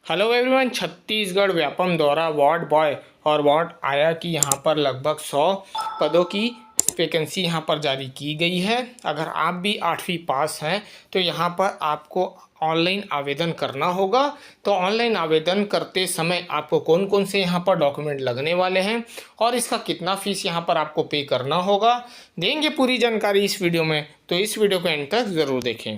Hello everyone, Chhattisgarh Vyapam द्वारा ward boy और ward आया कि यहाँ पर लगभग 100 पदों की वैकेंसी यहाँ पर जारी की गई है। अगर आप भी 8वीं पास हैं तो यहाँ पर आपको ऑनलाइन आवेदन करना होगा। तो ऑनलाइन आवेदन करते समय आपको कौन कौन से यहाँ पर डॉक्यूमेंट लगने वाले हैं और इसका कितना फ़ीस यहाँ पर आपको पे करना होगा, देंगे पूरी जानकारी इस वीडियो में। तो इस वीडियो को एंड तक ज़रूर देखें।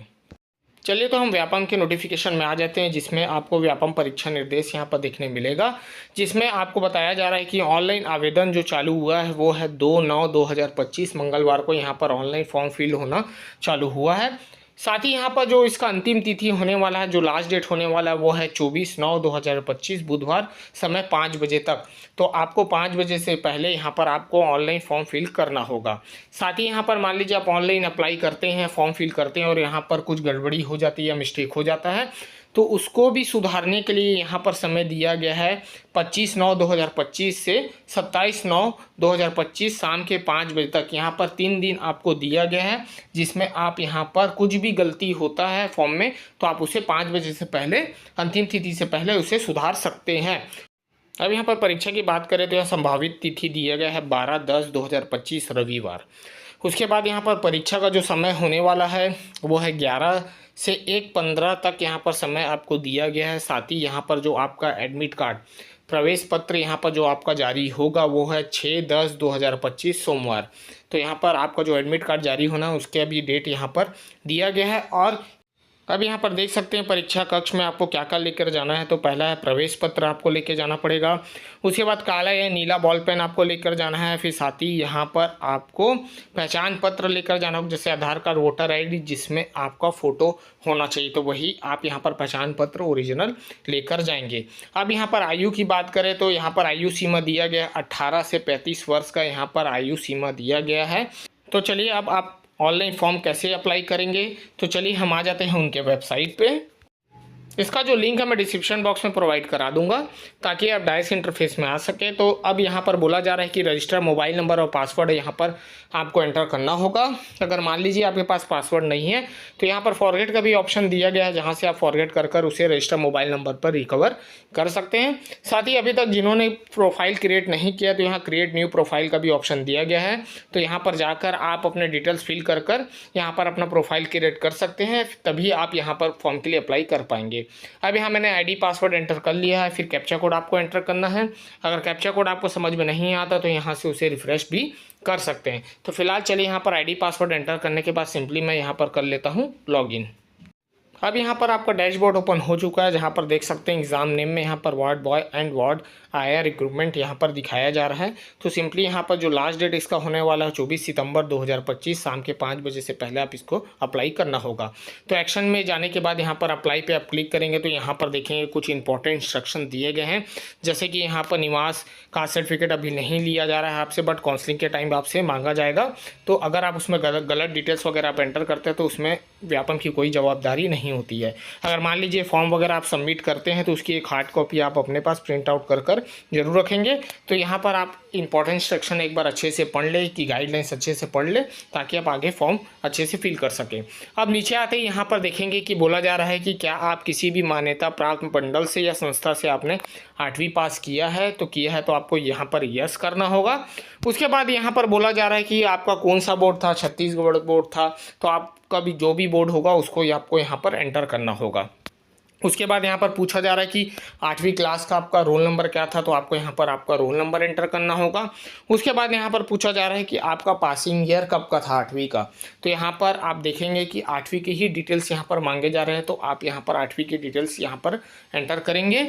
चलिए तो हम व्यापम के नोटिफिकेशन में आ जाते हैं, जिसमें आपको व्यापम परीक्षा निर्देश यहाँ पर देखने मिलेगा, जिसमें आपको बताया जा रहा है कि ऑनलाइन आवेदन जो चालू हुआ है वो है 2/9/2025 मंगलवार को यहाँ पर ऑनलाइन फॉर्म फिल होना चालू हुआ है। साथ ही यहाँ पर जो इसका अंतिम तिथि होने वाला है, जो लास्ट डेट होने वाला है वो है 24/9/2025 बुधवार, समय 5 बजे तक। तो आपको 5 बजे से पहले यहाँ पर आपको ऑनलाइन फॉर्म फिल करना होगा। साथ ही यहाँ पर मान लीजिए आप ऑनलाइन अप्लाई करते हैं, फॉर्म फिल करते हैं और यहाँ पर कुछ गड़बड़ी हो जाती है या मिस्टेक हो जाता है, तो उसको भी सुधारने के लिए यहाँ पर समय दिया गया है 25/9/2025 से 27/9/2025 शाम के 5 बजे तक। यहाँ पर 3 दिन आपको दिया गया है, जिसमें आप यहाँ पर कुछ भी गलती होता है फॉर्म में तो आप उसे 5 बजे से पहले, अंतिम तिथि से पहले उसे सुधार सकते हैं। अब यहाँ पर परीक्षा की बात करें तो यह संभावित तिथि दिया गया है 12/10/2025 रविवार। उसके बाद यहाँ पर परीक्षा का जो समय होने वाला है वो है 11 से 1:15 तक यहाँ पर समय आपको दिया गया है। साथ ही यहाँ पर जो आपका एडमिट कार्ड, प्रवेश पत्र यहाँ पर जो आपका जारी होगा वो है 6/10/2025 सोमवार। तो यहाँ पर आपका जो एडमिट कार्ड जारी होना है उसके अभी डेट यहाँ पर दिया गया है। और अब यहाँ पर देख सकते हैं परीक्षा कक्ष में आपको क्या क्या लेकर जाना है। तो पहला है प्रवेश पत्र आपको लेकर जाना पड़ेगा। उसके बाद काला या नीला बॉल पेन आपको लेकर जाना है। फिर साथ ही यहाँ पर आपको पहचान पत्र लेकर जाना होगा, जैसे आधार कार्ड, वोटर आईडी, जिसमें आपका फ़ोटो होना चाहिए। तो वही आप यहाँ पर पहचान पत्र ओरिजिनल लेकर जाएंगे। अब यहाँ पर आयु की बात करें तो यहाँ पर आयु सीमा दिया गया 18 से 35 वर्ष का यहाँ पर आयु सीमा दिया गया है। तो चलिए अब आप ऑनलाइन फॉर्म कैसे अप्लाई करेंगे, तो चलिए हम आ जाते हैं उनके वेबसाइट पे। इसका जो लिंक है मैं डिस्क्रिप्शन बॉक्स में प्रोवाइड करा दूंगा ताकि आप डायरेक्ट इंटरफेस में आ सके। तो अब यहाँ पर बोला जा रहा है कि रजिस्टर मोबाइल नंबर और पासवर्ड यहाँ पर आपको एंटर करना होगा। अगर मान लीजिए आपके पास पासवर्ड नहीं है तो यहाँ पर फॉरगेट का भी ऑप्शन दिया गया है, जहाँ से आप फॉरगेट कर उसे रजिस्टर मोबाइल नंबर पर रिकवर कर सकते हैं। साथ ही अभी तक जिन्होंने प्रोफाइल क्रिएट नहीं किया तो यहाँ क्रिएट न्यू प्रोफाइल का भी ऑप्शन दिया गया है। तो यहाँ पर जाकर आप अपने डिटेल्स फिल कर यहाँ पर अपना प्रोफाइल क्रिएट कर सकते हैं, तभी आप यहाँ पर फॉर्म के लिए अप्लाई कर पाएंगे। अब यहाँ मैंने आईडी पासवर्ड एंटर कर लिया है। फिर कैप्चा कोड आपको एंटर करना है। अगर कैप्चा कोड आपको समझ में नहीं आता तो यहाँ से उसे रिफ्रेश भी कर सकते हैं। तो फिलहाल चलिए यहाँ पर आईडी पासवर्ड एंटर करने के बाद सिंपली मैं यहाँ पर कर लेता हूँ लॉगिन। अब यहाँ पर आपका डैशबोर्ड ओपन हो चुका है, जहाँ पर देख सकते हैं एग्जाम नेम में यहाँ पर वार्ड बॉय एंड वार्ड आया रिक्रूटमेंट यहाँ पर दिखाया जा रहा है। तो सिंपली यहाँ पर जो लास्ट डेट इसका होने वाला है 24 सितंबर 2025 शाम के 5 बजे से पहले आप इसको अप्लाई करना होगा। तो एक्शन में जाने के बाद यहाँ पर अप्लाई पे आप क्लिक करेंगे तो यहाँ पर देखेंगे कुछ इंपॉर्टेंट इंस्ट्रक्शन दिए गए हैं, जैसे कि यहाँ पर निवास कास्ट सर्टिफिकेट अभी नहीं लिया जा रहा है आपसे, बट काउंसलिंग के टाइम आपसे मांगा जाएगा। तो अगर आप उसमें गलत डिटेल्स वगैरह आप एंटर करते हैं तो उसमें व्यापम की कोई जवाबदारी नहीं होती है। अगर मान लीजिए फॉर्म वगैरह आप सबमिट करते हैं तो उसकी एक हार्ड कॉपी आप अपने पास प्रिंट आउट कर जरूर रखेंगे। तो यहाँ पर आप इंपॉर्टेंट सेक्शन एक बार अच्छे से पढ़ ले, कि गाइडलाइंस अच्छे से पढ़ ले, ताकि आप आगे फॉर्म अच्छे से फिल कर सकें। अब नीचे आते ही यहाँ पर देखेंगे कि बोला जा रहा है कि क्या आप किसी भी मान्यता प्राप्त मंडल से या संस्था से आपने 8वीं पास किया है। तो किया है तो आपको यहाँ पर यस करना होगा। उसके बाद यहाँ पर बोला जा रहा है कि आपका कौन सा बोर्ड था, छत्तीसगढ़ बोर्ड था, तो आपका भी जो भी बोर्ड होगा उसको आपको यहाँ पर एंटर करना होगा। उसके बाद यहाँ पर पूछा जा रहा है कि 8वीं क्लास का आपका रोल नंबर क्या था, तो आपको यहाँ पर आपका रोल नंबर एंटर करना होगा। उसके बाद यहाँ पर पूछा जा रहा है कि आपका पासिंग ईयर कब का था 8वीं का। तो यहाँ पर आप देखेंगे कि 8वीं के ही डिटेल्स यहाँ पर मांगे जा रहे हैं, तो आप यहाँ पर 8वीं की डिटेल्स यहाँ पर एंटर करेंगे।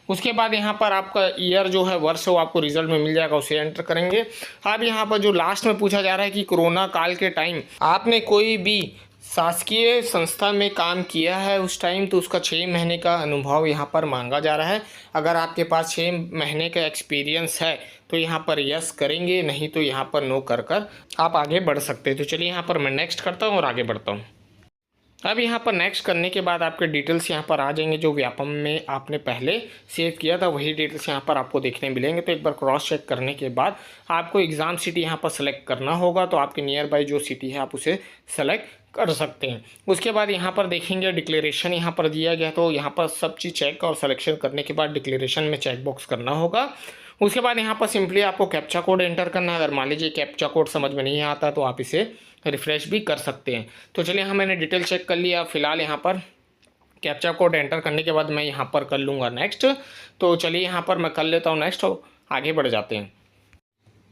उसके बाद यहाँ पर आपका ईयर जो है, वर्ष वो आपको रिजल्ट में मिल जाएगा, उसे एंटर करेंगे। अब यहाँ पर जो लास्ट में पूछा जा रहा है कि कोरोना काल के टाइम आपने कोई भी शासकीय संस्था में काम किया है उस टाइम, तो उसका 6 महीने का अनुभव यहाँ पर मांगा जा रहा है। अगर आपके पास 6 महीने का एक्सपीरियंस है तो यहाँ पर यस करेंगे, नहीं तो यहाँ पर नो कर आप आगे बढ़ सकते हैं। तो चलिए यहाँ पर मैं नेक्स्ट करता हूँ और आगे बढ़ता हूँ। अब यहाँ पर नेक्स्ट करने के बाद आपके डिटेल्स यहाँ पर आ जाएंगे। जो व्यापम में आपने पहले सेव किया था वही डिटेल्स यहाँ पर आपको देखने मिलेंगे। तो एक बार क्रॉस चेक करने के बाद आपको एग्ज़ाम सिटी यहाँ पर सेलेक्ट करना होगा। तो आपके नियर बाई जो सिटी है आप उसे सेलेक्ट कर सकते हैं। उसके बाद यहाँ पर देखेंगे डिक्लेरेशन यहाँ पर दिया गया, तो यहाँ पर सब चीज़ चेक और सिलेक्शन करने के बाद डिक्लेरेशन में चेक बॉक्स करना होगा। उसके बाद यहाँ पर सिंपली आपको कैप्चा कोड एंटर करना है। अगर मान लीजिए कैप्चा कोड समझ में नहीं आता तो आप इसे रिफ़्रेश भी कर सकते हैं। तो चलिए हाँ, मैंने डिटेल चेक कर लिया। फ़िलहाल यहाँ पर कैप्चा कोड एंटर करने के बाद मैं यहाँ पर कर लूँगा नेक्स्ट। तो चलिए यहाँ पर मैं कर लेता हूँ नेक्स्ट और आगे बढ़ जाते हैं।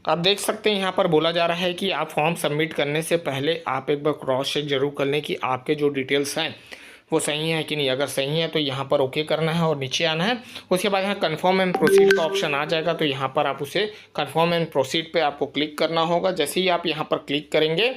आप देख सकते हैं यहाँ पर बोला जा रहा है कि आप फॉर्म सबमिट करने से पहले आप एक बार क्रॉस चेक जरूर कर लें कि आपके जो डिटेल्स हैं वो सही है कि नहीं। अगर सही है तो यहाँ पर ओके करना है और नीचे आना है। उसके बाद यहाँ कन्फर्म एंड प्रोसीड का ऑप्शन आ जाएगा, तो यहाँ पर आप उसे कन्फर्म एंड प्रोसीड पे आपको क्लिक करना होगा। जैसे ही आप यहाँ पर क्लिक करेंगे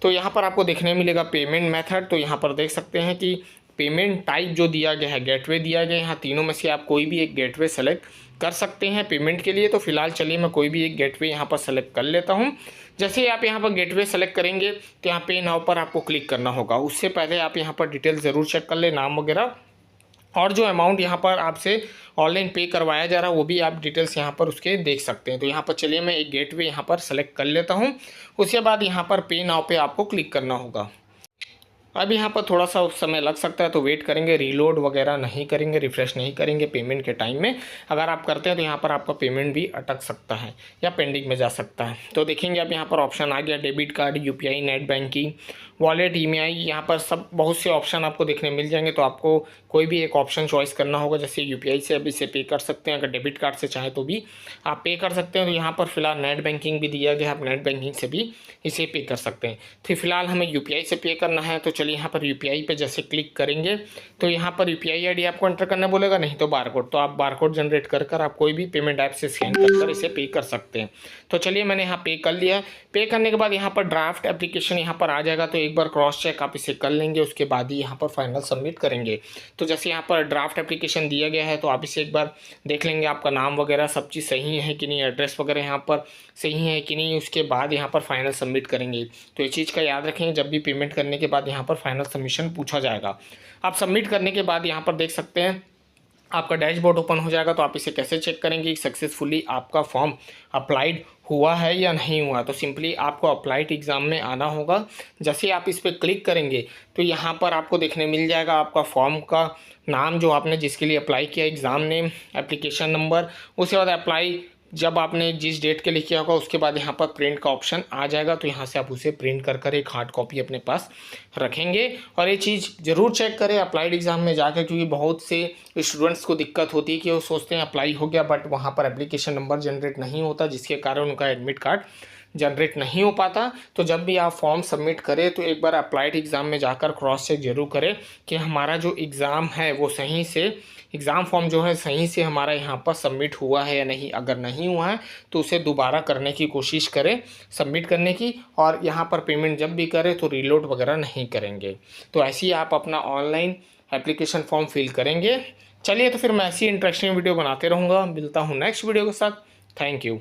तो यहाँ पर आपको देखने मिलेगा पेमेंट मेथड। तो यहाँ पर देख सकते हैं कि पेमेंट टाइप जो दिया गया है गेटवे दिया गया है। यहाँ तीनों में से आप कोई भी एक गेटवे सेलेक्ट कर सकते हैं पेमेंट के लिए। तो फिलहाल चलिए मैं कोई भी एक गेटवे यहाँ पर सेलेक्ट कर लेता हूँ। जैसे ही आप यहाँ पर गेटवे सेलेक्ट करेंगे तो यहाँ पे नाउ पर आपको क्लिक करना होगा। उससे पहले आप यहाँ पर डिटेल ज़रूर चेक कर ले, नाम वगैरह, और जो अमाउंट यहाँ पर आपसे ऑनलाइन पे करवाया जा रहा है वो भी आप डिटेल्स यहाँ पर उसके देख सकते हैं। तो यहाँ पर चलिए मैं एक गेटवे यहाँ पर सेलेक्ट कर लेता हूँ। उसके बाद यहाँ पर पे नाउ पे आपको क्लिक करना होगा। अब यहाँ पर थोड़ा सा समय लग सकता है तो वेट करेंगे, रीलोड वगैरह नहीं करेंगे, रिफ़्रेश नहीं करेंगे पेमेंट के टाइम में। अगर आप करते हैं तो यहाँ पर आपका पेमेंट भी अटक सकता है या पेंडिंग में जा सकता है। तो देखेंगे अब यहाँ पर ऑप्शन आ गया debit card, UPI, net banking, wallet, EMI, यहाँ पर सब बहुत से ऑप्शन आपको देखने मिल जाएंगे। तो आपको कोई भी एक ऑप्शन चॉइस करना होगा। जैसे यूपीआई से अब इसे पे कर सकते हैं, अगर डेबिट कार्ड से चाहें तो भी आप पे कर सकते हैं। तो यहाँ पर फिलहाल नेट बैंकिंग भी दिया गया है, आप नेट बैंकिंग से भी इसे पे कर सकते हैं। तो फिलहाल हमें यूपीआई से पे करना है। तो चलिए यहाँ पर यूपीआई पे जैसे क्लिक करेंगे तो यहाँ पर यूपीआई आईडी आपको एंटर करना बोलेगा, नहीं तो बारकोड। तो आप बारकोड जनरेट कर आप कोई भी पेमेंट ऐप से स्कैन कर इसे पे कर सकते हैं। तो चलिए मैंने यहाँ पे कर लिया। पे करने के बाद यहाँ पर ड्राफ्ट एप्लीकेशन यहाँ पर आ जाएगा। तो एक बार क्रॉस चेक आप इसे कर लेंगे, उसके बाद ही यहाँ पर फाइनल सबमिट करेंगे। तो जैसे यहाँ पर ड्राफ्ट एप्लीकेशन दिया गया है तो आप इसे एक बार देख लेंगे, आपका नाम वगैरह सब चीज़ सही है कि नहीं, एड्रेस वगैरह यहाँ पर सही है कि नहीं। उसके बाद यहाँ पर फाइनल सबमिट करेंगे। तो ये चीज़ का याद रखें, जब भी पेमेंट करने के बाद यहाँ पर फाइनल सबमिशन पूछा जाएगा। आप सबमिट करने के बाद यहाँ पर देख सकते हैं आपका डैशबोर्ड ओपन हो जाएगा। तो आप इसे कैसे चेक करेंगे कि सक्सेसफुली आपका फॉर्म अप्लाइड हुआ है या नहीं हुआ। तो सिंपली आपको अप्लाइड एग्ज़ाम में आना होगा। जैसे आप इस पर क्लिक करेंगे तो यहाँ पर आपको देखने मिल जाएगा आपका फॉर्म का नाम जो आपने जिसके लिए अप्लाई किया, एग्ज़ाम नेम, एप्लीकेशन नंबर, उसके बाद अप्लाई जब आपने जिस डेट के लिए किया होगा उसके बाद यहाँ पर प्रिंट का ऑप्शन आ जाएगा। तो यहाँ से आप उसे प्रिंट कर एक हार्ड कॉपी अपने पास रखेंगे। और ये चीज़ ज़रूर चेक करें अप्लाइड एग्ज़ाम में जाकर, क्योंकि बहुत से स्टूडेंट्स को दिक्कत होती है कि वो सोचते हैं अप्लाई हो गया बट वहाँ पर एप्लीकेशन नंबर जनरेट नहीं होता, जिसके कारण उनका एडमिट कार्ड जनरेट नहीं हो पाता। तो जब भी आप फॉर्म सबमिट करें तो एक बार अप्लाइड एग्ज़ाम में जाकर क्रॉस चेक जरूर करें कि हमारा जो एग्ज़ाम है वो सही से, एग्ज़ाम फॉर्म जो है सही से हमारा यहाँ पर सबमिट हुआ है या नहीं। अगर नहीं हुआ है तो उसे दोबारा करने की कोशिश करें सबमिट करने की, और यहाँ पर पेमेंट जब भी करें तो रीलोड वगैरह नहीं करेंगे। तो ऐसे ही आप अपना ऑनलाइन एप्लीकेशन फॉर्म फिल करेंगे। चलिए तो फिर मैं ऐसी इंटरेस्टिंग वीडियो बनाते रहूँगा। मिलता हूँ नेक्स्ट वीडियो के साथ। Thank you.